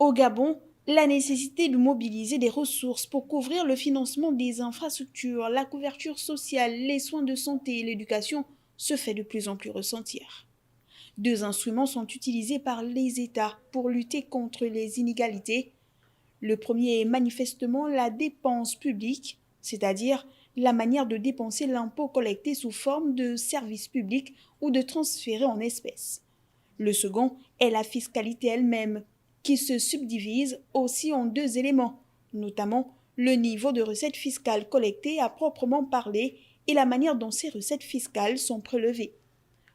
Au Gabon, la nécessité de mobiliser des ressources pour couvrir le financement des infrastructures, la couverture sociale, les soins de santé et l'éducation se fait de plus en plus ressentir. Deux instruments sont utilisés par les États pour lutter contre les inégalités. Le premier est manifestement la dépense publique, c'est-à-dire la manière de dépenser l'impôt collecté sous forme de services publics ou de transférer en espèces. Le second est la fiscalité elle-même, qui se subdivise aussi en deux éléments, notamment le niveau de recettes fiscales collectées à proprement parler et la manière dont ces recettes fiscales sont prélevées,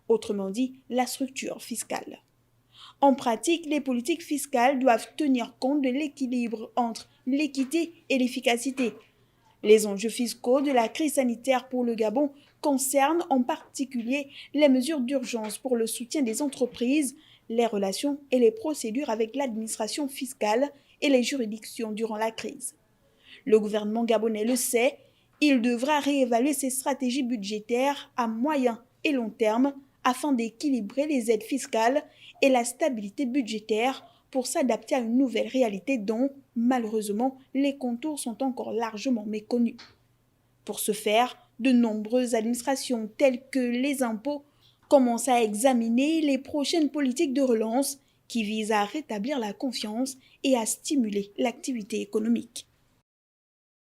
autrement dit la structure fiscale. En pratique, les politiques fiscales doivent tenir compte de l'équilibre entre l'équité et l'efficacité. Les enjeux fiscaux de la crise sanitaire pour le Gabon concernent en particulier les mesures d'urgence pour le soutien des entreprises, les relations et les procédures avec l'administration fiscale et les juridictions durant la crise. Le gouvernement gabonais le sait, il devra réévaluer ses stratégies budgétaires à moyen et long terme afin d'équilibrer les aides fiscales et la stabilité budgétaire pour s'adapter à une nouvelle réalité dont, malheureusement, les contours sont encore largement méconnus. Pour ce faire, de nombreuses administrations telles que les impôts commencent à examiner les prochaines politiques de relance qui visent à rétablir la confiance et à stimuler l'activité économique.